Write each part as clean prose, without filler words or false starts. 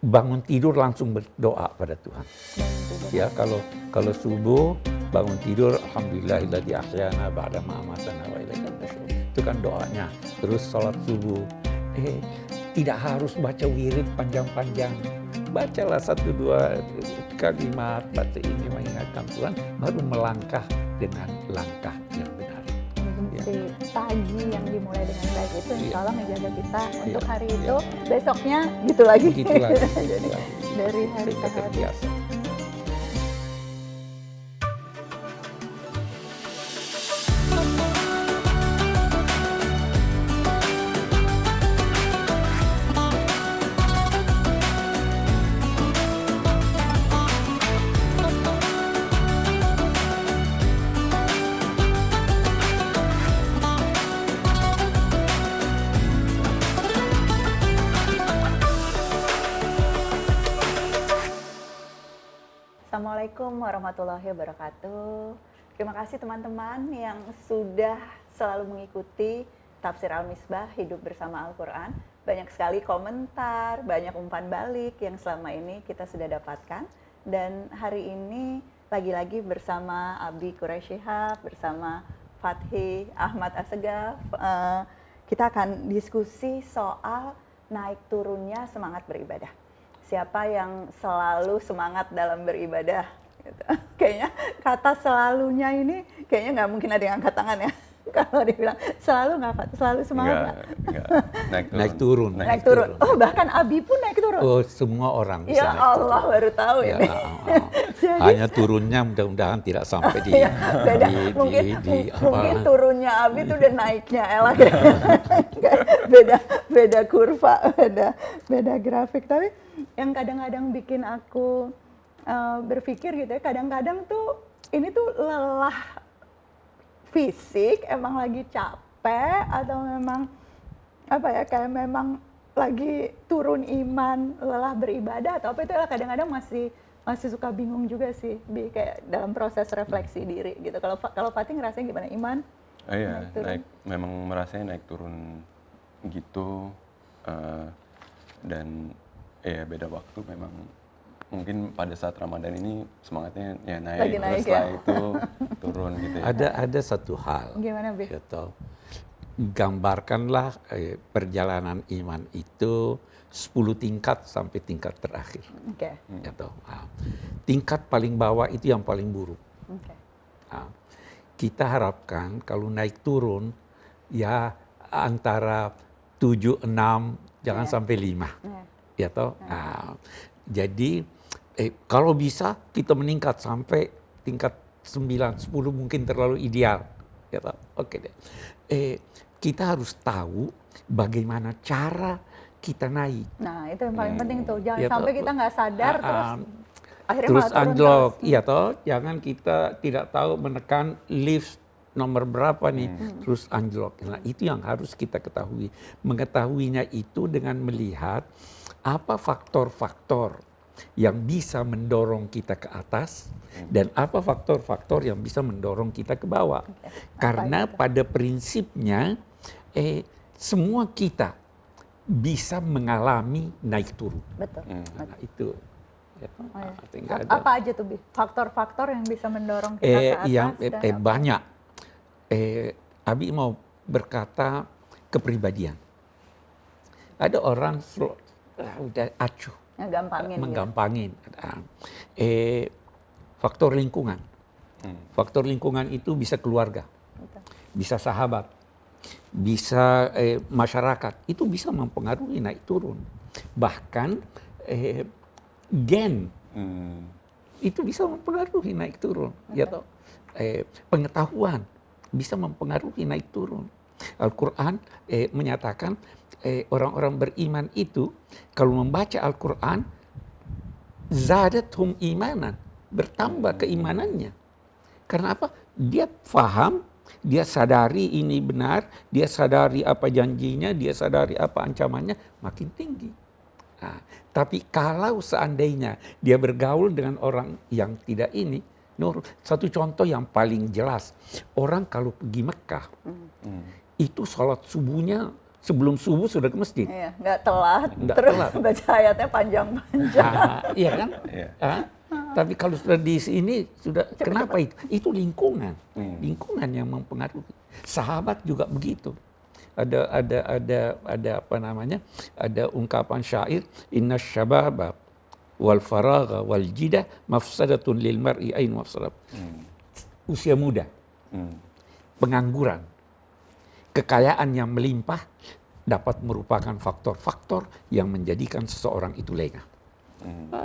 bangun tidur langsung berdoa pada Tuhan. Ya, kalau subuh bangun tidur, alhamdulillahilladzi ahyana ba'da ma amatana wa ilaihil nusyur. Itu kan doanya. Terus sholat subuh. Tidak harus baca wirid panjang-panjang. Bacalah 1-2 kalimat, baca ini mengingatkan Tuhan, baru melangkah dengan langkah yang benar. Si pagi yang dimulai dengan baik itu insya Allah menjaga kita untuk hari itu, besoknya gitu lagi. Gitu lagi. Jadi dari hari ke hari. Terbiasa. Assalamualaikum warahmatullahi wabarakatuh. Terima kasih teman-teman yang sudah selalu mengikuti Tafsir Al-Misbah Hidup Bersama Al-Quran. Banyak sekali komentar, banyak umpan balik yang selama ini kita sudah dapatkan. Dan hari ini lagi-lagi bersama Abi Quraish Shihab, bersama Fathi Ahmad Assegaf, kita akan diskusi soal naik turunnya semangat beribadah. Siapa yang selalu semangat dalam beribadah? Gitu. Kayaknya kata selalunya ini kayaknya nggak mungkin ada yang angkat tangan ya. Kalau dibilang selalu nggak, selalu semangat. Enggak. Naik turun. Naik turun. Oh, bahkan Abi pun naik turun. Oh, semua orang bisa Ya naik Allah, turun. baru tahu Ya, ini. Jadi, hanya turunnya mudah-mudahan tidak sampai di ya, beda. Mungkin turunnya Abi itu udah naiknya Ella beda kurva, beda grafik. Tapi yang kadang-kadang bikin aku berpikir gitu ya, kadang-kadang tuh ini tuh lelah fisik, emang lagi capek atau memang apa ya, kayak memang lagi turun iman, lelah beribadah atau apa, itu kadang-kadang masih suka bingung juga sih, kayak dalam proses refleksi diri gitu. Kalau Fatih ngerasain gimana, Iman? Iya, memang merasanya naik turun gitu, dan ya beda waktu memang. Mungkin pada saat Ramadan ini semangatnya ya naik, Lagi naik, terus setelah ya? itu turun gitu ya. Ada satu hal. Gimana, Bi? Gitu. Gambarkanlah perjalanan iman itu 10 tingkat sampai tingkat terakhir. Oke. Gitu. Tingkat paling bawah itu yang paling buruk. Oke. Kita harapkan kalau naik turun ya antara 7, 6, jangan sampai 5. Ya toh. Jadi kalau bisa kita meningkat sampai tingkat 9, 10 mungkin terlalu ideal. Ya toh. Oke deh. Kita harus tahu bagaimana cara kita naik. Nah, itu yang paling penting tuh. Jangan Ya sampai toh. kita nggak sadar terus akhirnya Terus malah turun anjlok. terus. Iya toh. Jangan kita tidak tahu menekan lift nomor berapa nih, terus anjlok. Nah, itu yang harus kita ketahui. Mengetahuinya itu dengan melihat apa faktor-faktor yang bisa mendorong kita ke atas dan apa faktor-faktor yang bisa mendorong kita ke bawah. Karena pada prinsipnya semua kita bisa mengalami naik turun. Betul. Nah, itu. Ya, Apa aja tuh, Bi? Faktor-faktor yang bisa mendorong kita ke atas? Yang dan apa? banyak. Abi mau berkata kepribadian. Ada orang udah acuh. Menggampangin. Faktor lingkungan. Faktor lingkungan itu bisa keluarga, bisa sahabat, bisa masyarakat. Itu bisa mempengaruhi naik turun. Bahkan gen itu bisa mempengaruhi naik turun. Ya toh. Pengetahuan bisa mempengaruhi naik turun. Al-Quran menyatakan orang-orang beriman itu kalau membaca Al-Quran zadathum imanan, bertambah keimanannya. Karena apa? Dia paham, dia sadari ini benar, dia sadari apa janjinya, dia sadari apa ancamannya, makin tinggi. Nah, tapi kalau seandainya dia bergaul dengan orang yang tidak ini, satu contoh yang paling jelas, orang kalau pergi Mekah, itu sholat subuhnya sebelum subuh sudah ke masjid. Iya, nggak telat, Nggak terus telat. baca ayatnya panjang-panjang. Iya kan? Iya. Tapi kalau sudah di sini sudah kenapa itu? Itu lingkungan, lingkungan yang mempengaruhi. Sahabat juga begitu. Ada apa namanya? Ada ungkapan syair, inna syababa wal faragha wal jidah mafsadatun lil mar'i ain mafsadat. Usia muda, pengangguran, kekayaan yang melimpah dapat merupakan faktor-faktor yang menjadikan seseorang itu lengah.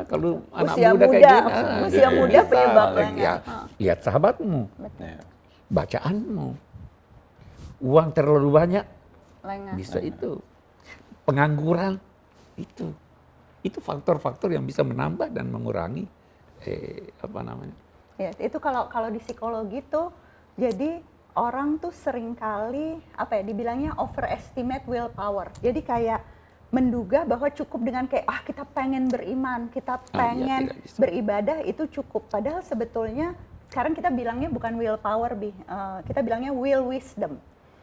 Kalau anak Usia muda kayak muda, gini, usia muda bisa penyebabnya. paling ya, lihat sahabatmu, Iya. bacaanmu, uang terlalu banyak, Lengah. bisa itu, pengangguran, itu faktor-faktor yang bisa menambah dan mengurangi apa namanya. Ya, itu kalau di psikologi tuh, jadi orang tuh seringkali apa ya dibilangnya overestimate willpower. Jadi kayak menduga bahwa cukup dengan kayak kita pengen beriman, kita pengen tidak bisa. beribadah itu cukup. Padahal sebetulnya sekarang kita bilangnya bukan willpower, kita bilangnya will wisdom.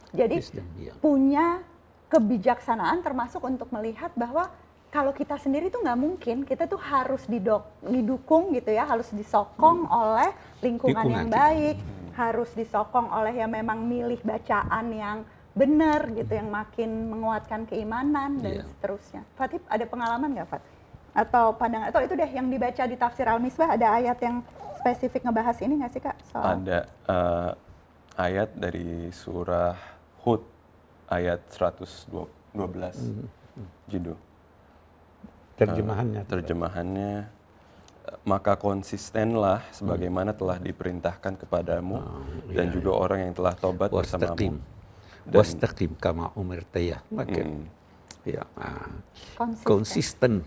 Jadi Wisdom, iya. punya kebijaksanaan termasuk untuk melihat bahwa kalau kita sendiri tuh nggak mungkin, kita tuh harus didukung gitu ya, harus disokong oleh lingkungan yang Lingkungan kita. baik, harus disokong oleh yang memang milih bacaan yang benar gitu, yang makin menguatkan keimanan dan Iya. seterusnya. Fatih ada pengalaman nggak, Fat? Atau pandangan, atau itu deh yang dibaca di Tafsir Al-Misbah, ada ayat yang spesifik ngebahas ini nggak sih, Kak? Soal Ada ayat dari surah Hud ayat 112 judul. Terjemahannya, maka konsistenlah sebagaimana telah diperintahkan kepadamu dan juga orang yang telah tobat bersamamu. Wastaqim kama umirta ya. Maka ya, konsisten.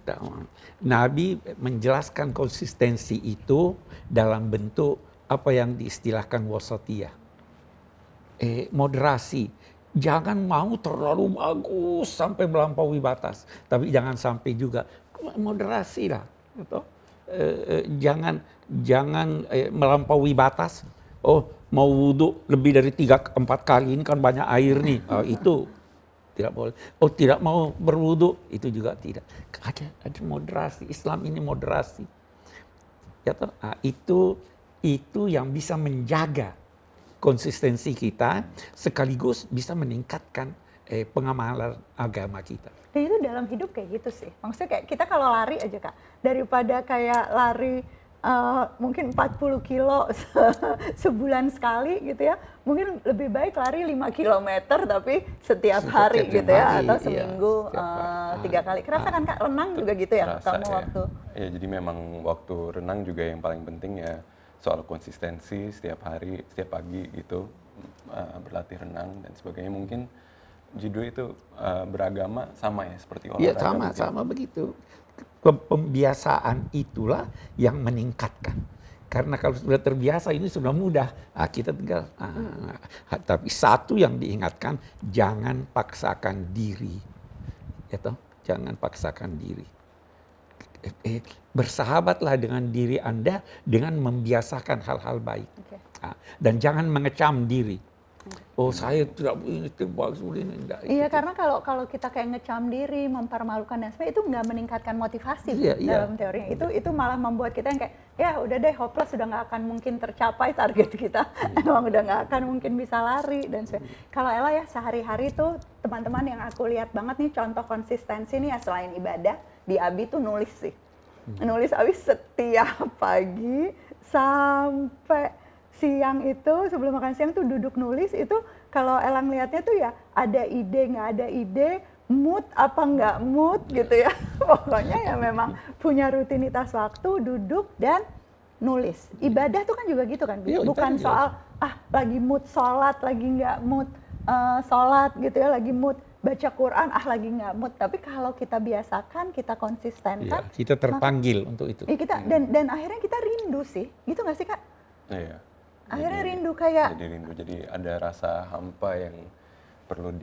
Nabi menjelaskan konsistensi itu dalam bentuk apa yang diistilahkan wasatiyah. Moderasi. Jangan mau terlalu bagus sampai melampaui batas, tapi jangan sampai juga moderasi lah. Gitu. Jangan melampaui batas. Oh, mau wudhu lebih dari 3-4 kali, ini kan banyak air nih. Itu tidak boleh. Oh, tidak mau berwudhu, itu juga tidak. Ada moderasi. Islam ini moderasi. Ya toh? Itu yang bisa menjaga konsistensi kita, sekaligus bisa meningkatkan pengamalan agama kita. Dan itu dalam hidup kayak gitu sih. Maksudnya kayak kita kalau lari aja, Kak, daripada kayak lari mungkin 40 kilo sebulan sekali gitu ya, mungkin lebih baik lari 5 kilometer tapi setiap hari gitu ya, atau seminggu 3 kali. Kerasa kan, Kak, renang juga gitu ya? Terasa, Kamu ya. waktu Ya, jadi memang waktu renang juga yang paling penting ya soal konsistensi setiap hari, setiap pagi gitu berlatih renang dan sebagainya. Mungkin judo itu beragama sama ya seperti olahraga. Iya, sama begitu. Pembiasaan itulah yang meningkatkan. Karena kalau sudah terbiasa ini sudah mudah. Kita tinggal. Tapi satu yang diingatkan, jangan paksakan diri. Ya toh? Jangan paksakan diri. Bersahabatlah dengan diri Anda dengan membiasakan hal-hal baik. Dan jangan mengecam diri. Oh, saya tidak begini. Iya, karena kalau kita kayak ngecam diri, mempermalukan dan sebagainya, itu nggak meningkatkan motivasi dalam teorinya. Itu malah membuat kita yang kayak, ya udah deh, hopeless, sudah nggak akan mungkin tercapai target kita. Emang udah nggak akan mungkin bisa lari dan sebagainya. Kalau Ella ya sehari-hari tuh teman-teman yang aku lihat banget nih contoh konsistensi nih ya, selain ibadah, di Abi tuh nulis sih. Nulis Abi setiap pagi sampai siang itu, sebelum makan siang tuh duduk nulis. Itu kalau Elang lihatnya tuh ya ada ide, nggak ada ide, mood apa nggak mood gitu ya. Pokoknya ya memang punya rutinitas waktu, duduk dan nulis. Ibadah tuh kan juga gitu kan, Ya, bukan itu soal lagi mood sholat, lagi nggak mood sholat gitu ya, lagi mood baca Quran, lagi nggak mood. Tapi kalau kita biasakan, kita konsistenkan, kita terpanggil untuk itu. kita dan akhirnya kita rindu sih, gitu nggak sih, Kak? Iya. Akhirnya rindu kayak. Jadi rindu, jadi ada rasa hampa yang perlu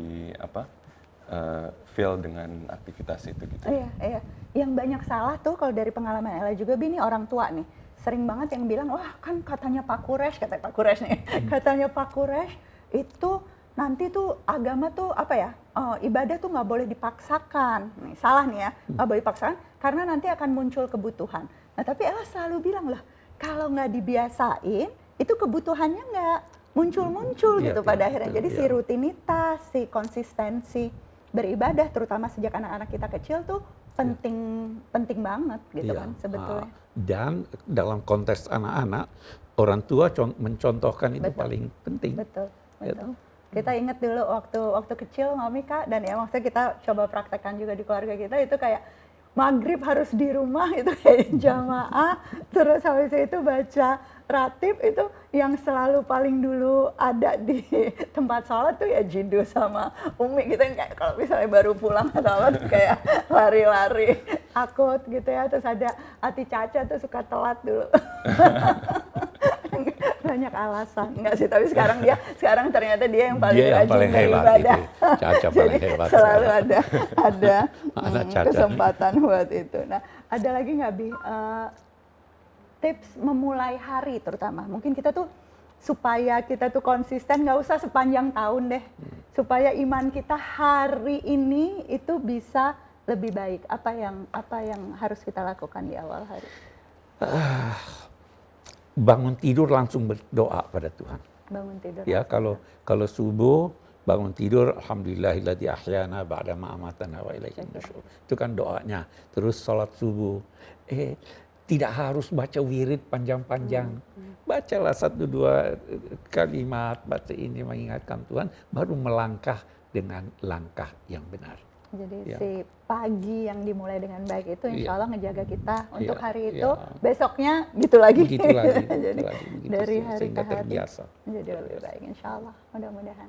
feel dengan aktivitas itu gitu. Iya. Yang banyak salah tuh kalau dari pengalaman Ella juga, Bini, orang tua nih. Sering banget yang bilang, wah kan katanya Pak Quraisy, katanya Pak Quraisy nih. Katanya Pak Quraisy itu nanti tuh agama tuh apa ya, ibadah tuh nggak boleh dipaksakan. Nih, salah nih ya, nggak boleh dipaksakan karena nanti akan muncul kebutuhan. Nah tapi Allah selalu bilang lah, kalau nggak dibiasain, itu kebutuhannya nggak muncul-muncul Iya, gitu iya, pada akhirnya. betul, Jadi si iya. rutinitas, si konsistensi beribadah, terutama sejak anak-anak kita kecil tuh penting banget gitu Iya, kan sebetulnya. dan dalam konteks anak-anak, orang tua mencontohkan itu Betul. paling penting. Betul, Ya betul. Kita ingat dulu waktu kecil Mami Kak, dan ya maksudnya kita coba praktekkan juga di keluarga kita, itu kayak maghrib harus di rumah itu kayak jamaah, terus habis itu baca ratib, itu yang selalu paling dulu ada di tempat sholat tuh ya Jidu sama Umi gitu, yang kayak kalau misalnya baru pulang atau apa tuh kayak lari-lari akut gitu ya, terus ada Ati Caca tuh suka telat dulu. Banyak alasan, enggak sih, tapi sekarang ternyata dia yang paling Dia yang rajin paling hebat beribadah. itu. Caca paling Jadi hebat selalu sekarang. ada Ada Caca. kesempatan buat itu. Nah, ada lagi nggak Bi, tips memulai hari terutama? Mungkin kita tuh supaya kita tuh konsisten, nggak usah sepanjang tahun deh, supaya iman kita hari ini itu bisa lebih baik. Apa yang harus kita lakukan di awal hari? Bangun tidur langsung berdoa pada Tuhan. Bangun tidur. Ya, kalau subuh bangun tidur, alhamdulillahilladzi ahyana ba'da ma amatana wa ilaihin nusyur. Itu kan doanya. Terus salat subuh. Tidak harus baca wirid panjang-panjang. Bacalah 1-2 kalimat, baca ini mengingatkan Tuhan, baru melangkah dengan langkah yang benar. Jadi Ya. si pagi yang dimulai dengan baik itu insya Iya. Allah ngejaga kita untuk Iya, hari iya. itu, besoknya gitu lagi. Begitu lagi, Jadi begitu dari sih, hari sehingga ke hari terbiasa. menjadi lebih baik insya Allah, mudah-mudahan.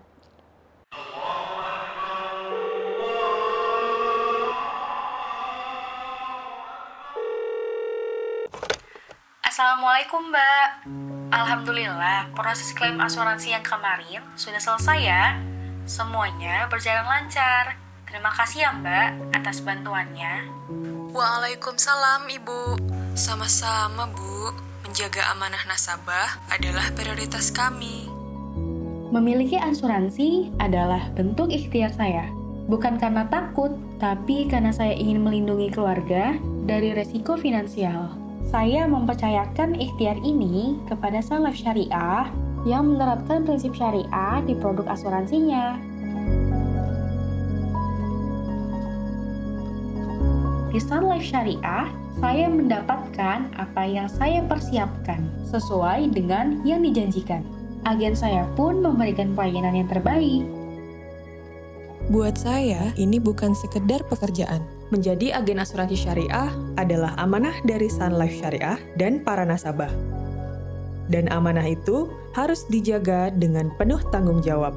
Assalamualaikum Mbak. Alhamdulillah proses klaim asuransi yang kemarin sudah selesai ya. Semuanya berjalan lancar. Terima kasih ya Mbak atas bantuannya. Waalaikumsalam Ibu. Sama-sama Bu. Menjaga amanah nasabah adalah prioritas kami. Memiliki asuransi adalah bentuk ikhtiar saya. Bukan karena takut, tapi karena saya ingin melindungi keluarga dari resiko finansial. Saya mempercayakan ikhtiar ini kepada Sun Life Syariah yang menerapkan prinsip syariah di produk asuransinya. Di Sun Life Syariah, saya mendapatkan apa yang saya persiapkan sesuai dengan yang dijanjikan. Agen saya pun memberikan pelayanan yang terbaik. Buat saya, ini bukan sekedar pekerjaan. Menjadi agen asuransi syariah adalah amanah dari Sun Life Syariah dan para nasabah. Dan amanah itu harus dijaga dengan penuh tanggung jawab.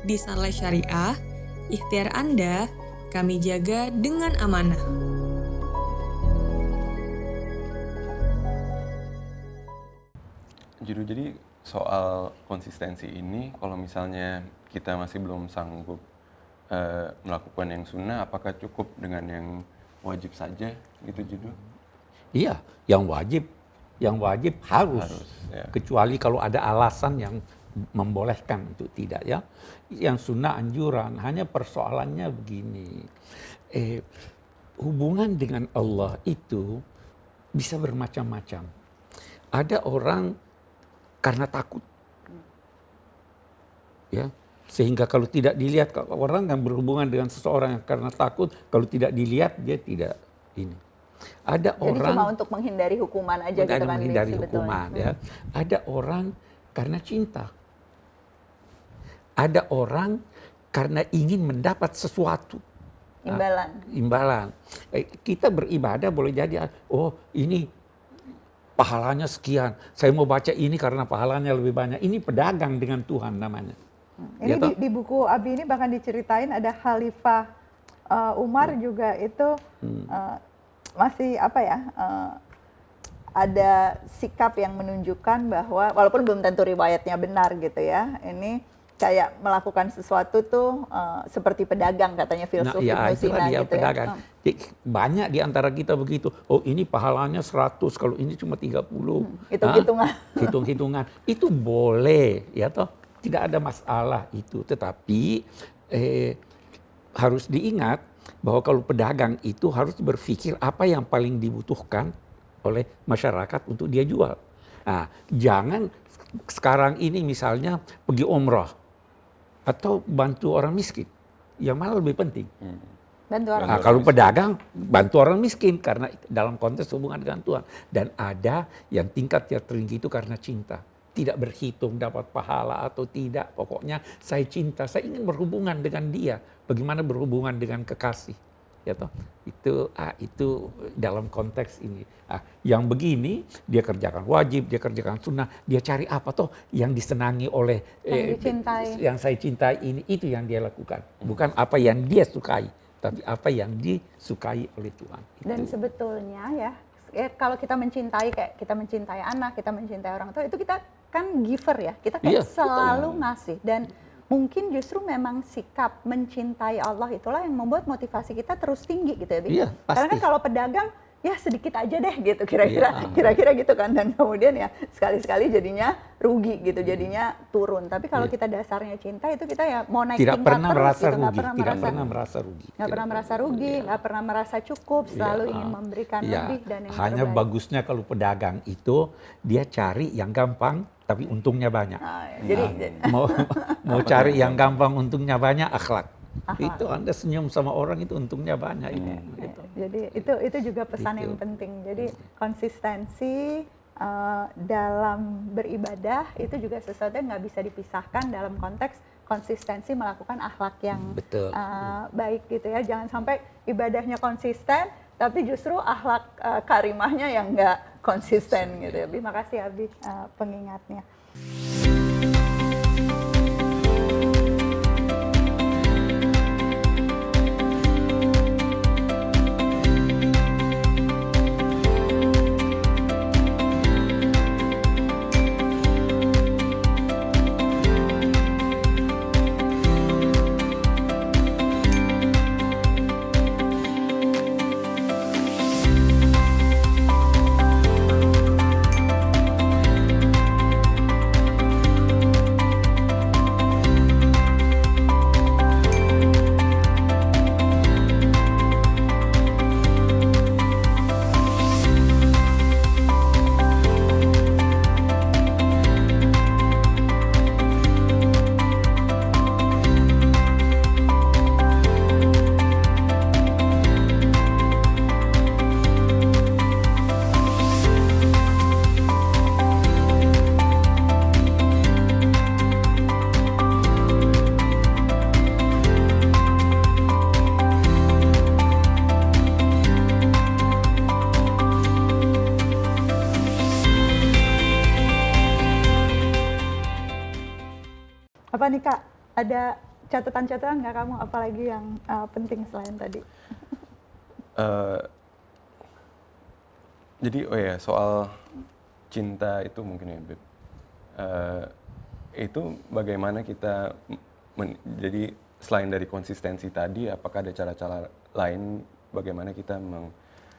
Di Sun Life Syariah, ikhtiar Anda kami jaga dengan amanah. Jadi soal konsistensi ini, kalau misalnya kita masih belum sanggup melakukan yang sunnah, apakah cukup dengan yang wajib saja gitu Jidu? Iya, yang wajib harus, ya. kecuali kalau ada alasan yang membolehkan untuk tidak ya. Yang sunnah anjuran, hanya persoalannya begini, hubungan dengan Allah itu bisa bermacam-macam. Ada orang karena takut, ya, sehingga kalau tidak dilihat, orang yang berhubungan dengan seseorang yang karena takut, kalau tidak dilihat dia tidak ini. Ada Jadi orang cuma untuk menghindari hukuman aja gitu kan, menghindari sebetulnya. hukuman ya. Ada orang karena cinta. Ada orang karena ingin mendapat sesuatu. Imbalan. Kita beribadah boleh jadi, oh ini pahalanya sekian. Saya mau baca ini karena pahalanya lebih banyak. Ini pedagang dengan Tuhan namanya. Ini di buku Abi ini bahkan diceritain ada Khalifah Umar juga itu masih apa ya, ada sikap yang menunjukkan bahwa walaupun belum tentu riwayatnya benar gitu ya, ini kayak melakukan sesuatu tuh seperti pedagang katanya filsuf Ibnu Sina gitu pedagang. Ya. Banyak di antara kita begitu. Oh ini pahalanya 100, kalau ini cuma 30. Hitung-hitungan. Hitung-hitungan. Itu boleh ya toh. tidak ada masalah itu. Tetapi harus diingat bahwa kalau pedagang itu harus berpikir apa yang paling dibutuhkan oleh masyarakat untuk dia jual. Nah, jangan sekarang ini misalnya pergi umrah atau bantu orang miskin, yang mana lebih penting. Bantu orang. Nah, kalau pedagang bantu orang miskin karena dalam konteks hubungan dengan Tuhan. Dan ada yang tingkat yang tertinggi itu karena cinta. Tidak berhitung dapat pahala atau tidak. Pokoknya saya cinta, saya ingin berhubungan dengan dia. Bagaimana berhubungan dengan kekasih. Ya toh? Itu dalam konteks ini. Nah, yang begini dia kerjakan wajib, dia kerjakan sunnah, dia cari apa toh yang disenangi oleh Yang dicintai. yang saya cintai ini, itu yang dia lakukan. Bukan apa yang dia sukai, tapi apa yang disukai oleh Tuhan. Dan sebetulnya ya kalau kita mencintai, kayak kita mencintai anak, kita mencintai orang tua, itu kita kan giver ya, kita kayak Iya, selalu ngasih. Dan mungkin justru memang sikap mencintai Allah itulah yang membuat motivasi kita terus tinggi gitu ya, Bi. Iya, Karena kan pasti. kalau pedagang ya sedikit aja deh gitu kira-kira, Iya. kira-kira gitu kan, dan kemudian ya sekali-sekali jadinya rugi gitu, jadinya turun. Tapi kalau Iya. kita dasarnya cinta, itu kita ya mau naik Tidak tingkat pernah terus merasa gitu, nggak rugi, pernah tidak merasa pernah merasa rugi. nggak pernah merasa rugi, nggak pernah merasa cukup, selalu Iya. ingin memberikan Iya. lebih dan yang Hanya terbaik. bagusnya kalau pedagang itu dia cari yang gampang tapi untungnya banyak. Nah, jadi Mau cari yang gampang untungnya banyak, akhlak. Akhlak. Itu Anda senyum sama orang itu untungnya banyak. Gitu. jadi itu juga pesan yang Itu. penting. Jadi konsistensi dalam beribadah itu juga sesuatu yang nggak bisa dipisahkan dalam konteks konsistensi melakukan akhlak yang Betul. baik gitu ya. Jangan sampai ibadahnya konsisten tapi justru akhlak karimahnya yang nggak konsisten gitu ya. Terima kasih Abi pengingatnya. Apa nih Kak? Ada catatan-catatan nggak kamu? Apalagi yang penting selain tadi? Jadi soal cinta itu mungkin ya Beb. Itu bagaimana kita jadi selain dari konsistensi tadi, apakah ada cara-cara lain bagaimana kita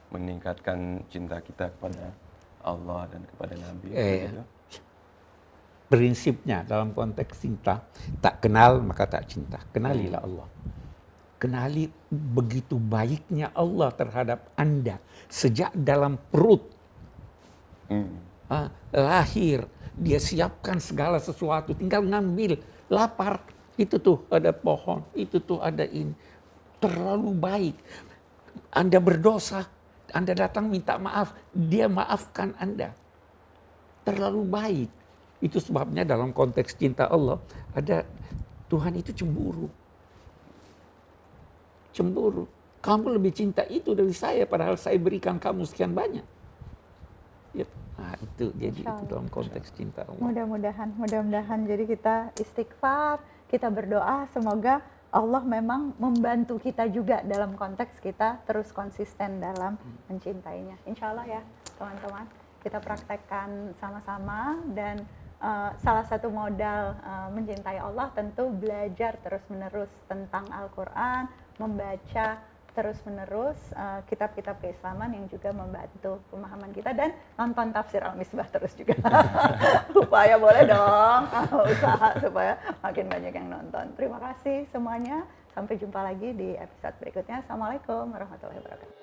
meningkatkan cinta kita kepada Allah dan kepada Nabi? Gitu? Prinsipnya dalam konteks cinta, tak kenal maka tak cinta. Kenalilah Allah. Kenali begitu baiknya Allah terhadap Anda sejak dalam perut. Lahir, dia siapkan segala sesuatu, tinggal ngambil. Lapar, itu tuh ada pohon, itu tuh ada ini. Terlalu baik. Anda berdosa, Anda datang minta maaf, dia maafkan Anda. Terlalu baik. Itu sebabnya dalam konteks cinta Allah, ada Tuhan itu cemburu. Cemburu. Kamu lebih cinta itu dari saya, padahal saya berikan kamu sekian banyak. Ya, nah itu jadi itu dalam konteks cinta Allah. Mudah-mudahan jadi kita istighfar, kita berdoa semoga Allah memang membantu kita juga dalam konteks kita terus konsisten dalam mencintainya. Insya Allah ya teman-teman, kita praktekkan sama-sama. Dan salah satu modal mencintai Allah tentu belajar terus-menerus tentang Al-Quran, membaca terus-menerus kitab-kitab keislaman yang juga membantu pemahaman kita, dan nonton Tafsir Al-Misbah terus juga. Supaya boleh dong usaha supaya makin banyak yang nonton. Terima kasih semuanya. Sampai jumpa lagi di episode berikutnya. Assalamualaikum warahmatullahi wabarakatuh.